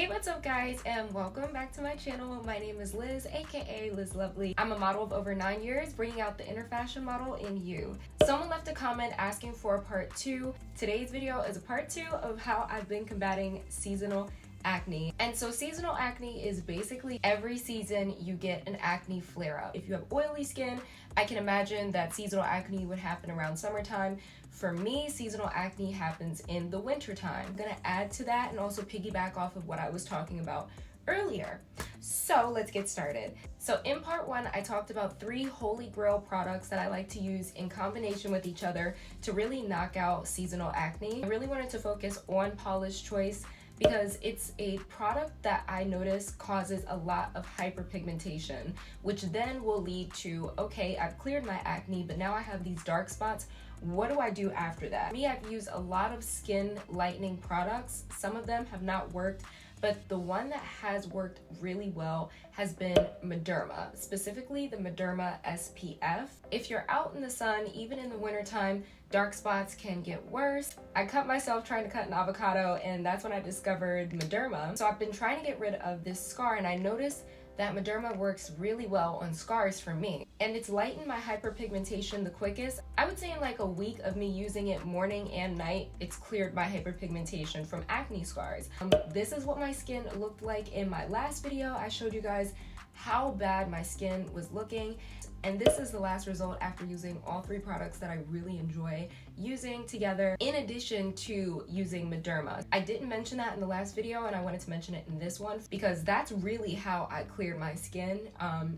Hey, what's up guys, and welcome back to my channel. My name is Liz, aka Liz Lovely. I'm a model of over 9 years, bringing out the inner fashion model in you. Someone left a comment asking for a part 2. Today's video is a part 2 of how I've been combating seasonal acne. And so seasonal acne is basically every season you get an acne flare-up. If you have oily skin, I can imagine that seasonal acne would happen around summertime. For me, seasonal acne happens in the wintertime. I'm gonna add to that and also piggyback off of what I was talking about earlier. So let's get started. So in part 1, I talked about 3 holy grail products that I like to use in combination with each other to really knock out seasonal acne. I really wanted to focus on Paula's Choice because it's a product that I notice causes a lot of hyperpigmentation, which then will lead to, okay, I've cleared my acne, but now I have these dark spots. What do I do after that? Me, I've used a lot of skin lightening products. Some of them have not worked, but the one that has worked really well has been Mederma, specifically the Mederma SPF. If you're out in the sun, even in the wintertime, dark spots can get worse. I cut myself trying to cut an avocado, and that's when I discovered Mederma. So I've been trying to get rid of this scar, and I noticed that Mederma works really well on scars for me. And it's lightened my hyperpigmentation the quickest. I would say in like a week of me using it morning and night, it's cleared my hyperpigmentation from acne scars. This is what my skin looked like in my last video. I showed you guys how bad my skin was looking. And this is the last result after using all 3 products that I really enjoy using together, in addition to using Mederma. I didn't mention that in the last video, and I wanted to mention it in this one because that's really how I cleared my skin.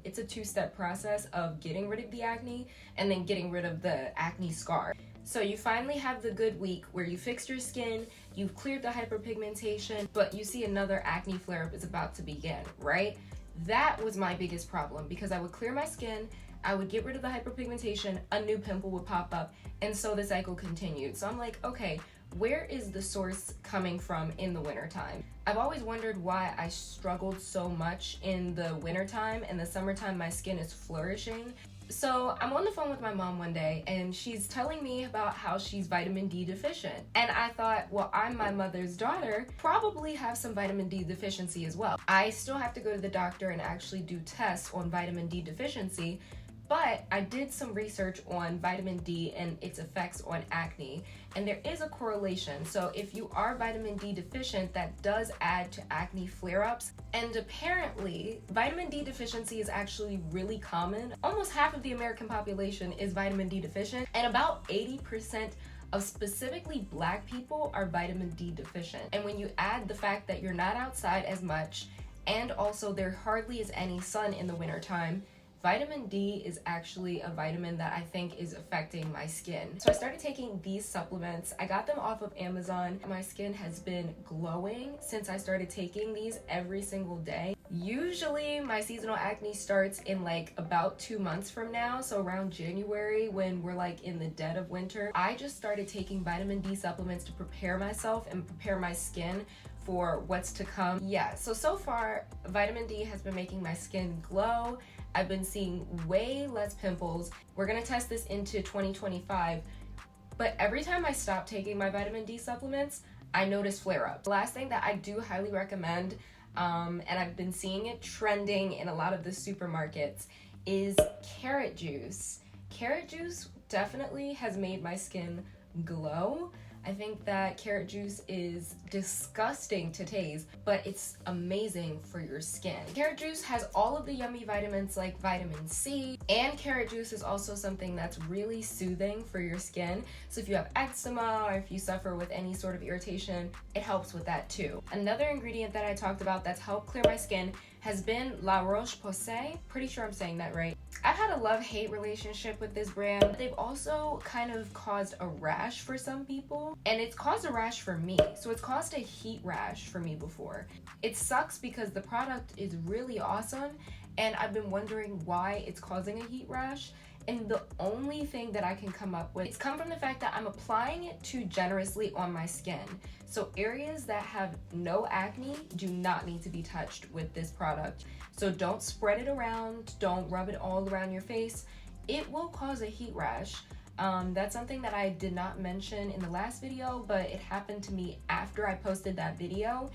It's a 2-step process of getting rid of the acne and then getting rid of the acne scar. So you finally have the good week where you fixed your skin, you've cleared the hyperpigmentation, but you see another acne flare-up is about to begin, right? That was my biggest problem because I would clear my skin, I would get rid of the hyperpigmentation, a new pimple would pop up, and so the cycle continued. So I'm like, okay, where is the source coming from in the wintertime? I've always wondered why I struggled so much in the wintertime, and the summertime my skin is flourishing. So I'm on the phone with my mom one day, and she's telling me about how she's vitamin D deficient. And I thought, well, I'm my mother's daughter, probably have some vitamin D deficiency as well. I still have to go to the doctor and actually do tests on vitamin D deficiency, but I did some research on vitamin D and its effects on acne, and there is a correlation. So if you are vitamin D deficient, that does add to acne flare-ups. And apparently, vitamin D deficiency is actually really common. Almost half of the American population is vitamin D deficient, and about 80% of specifically Black people are vitamin D deficient. And when you add the fact that you're not outside as much, and also there hardly is any sun in the wintertime, vitamin D is actually a vitamin that I think is affecting my skin. So I started taking these supplements. I got them off of Amazon. My skin has been glowing since I started taking these every single day. Usually my seasonal acne starts in like about 2 months from now, so around January when we're like in the dead of winter. I just started taking vitamin D supplements to prepare myself and prepare my skin for what's to come. Yeah, so far vitamin D has been making my skin glow. I've been seeing way less pimples. We're gonna test this into 2025, but every time I stop taking my vitamin D supplements, I notice flare-ups. The last thing that I do highly recommend, and I've been seeing it trending in a lot of the supermarkets, is carrot juice. Carrot juice definitely has made my skin glow. I think that carrot juice is disgusting to taste, but it's amazing for your skin. Carrot juice has all of the yummy vitamins like vitamin C, and carrot juice is also something that's really soothing for your skin. So if you have eczema or if you suffer with any sort of irritation, it helps with that too. Another ingredient that I talked about that's helped clear my skin has been La Roche-Posay. Pretty sure I'm saying that right. I've had a love-hate relationship with this brand. They've also kind of caused a rash for some people, and it's caused a rash for me. So it's caused a heat rash for me before. It sucks because the product is really awesome, and I've been wondering why it's causing a heat rash. And the only thing that I can come up with, it's come from the fact that I'm applying it too generously on my skin. So areas that have no acne do not need to be touched with this product. So don't spread it around, don't rub it all around your face. It will cause a heat rash. That's something that I did not mention in the last video, but it happened to me after I posted that video.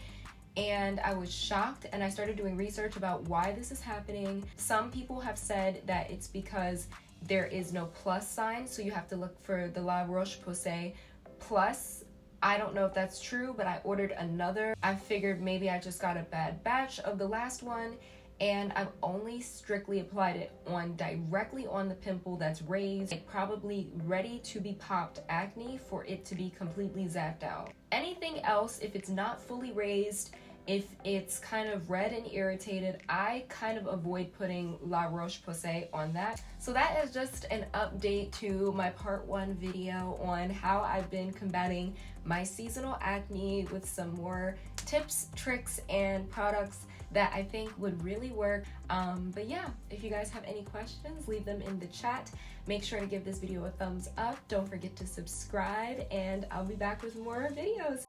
and I was shocked, and I started doing research about why this is happening. Some people have said that it's because there is no plus sign, so you have to look for the La Roche-Posay plus. I don't know if that's true, but I ordered another. I figured maybe I just got a bad batch of the last one, and I've only strictly applied it on directly on the pimple that's raised, like probably ready to be popped acne for it to be completely zapped out. Anything else, if it's not fully raised, if it's kind of red and irritated, I kind of avoid putting La Roche-Posay on that. So that is just an update to my part 1 video on how I've been combating my seasonal acne with some more tips, tricks, and products that I think would really work. But yeah, if you guys have any questions, leave them in the chat. Make sure to give this video a thumbs up. Don't forget to subscribe, and I'll be back with more videos.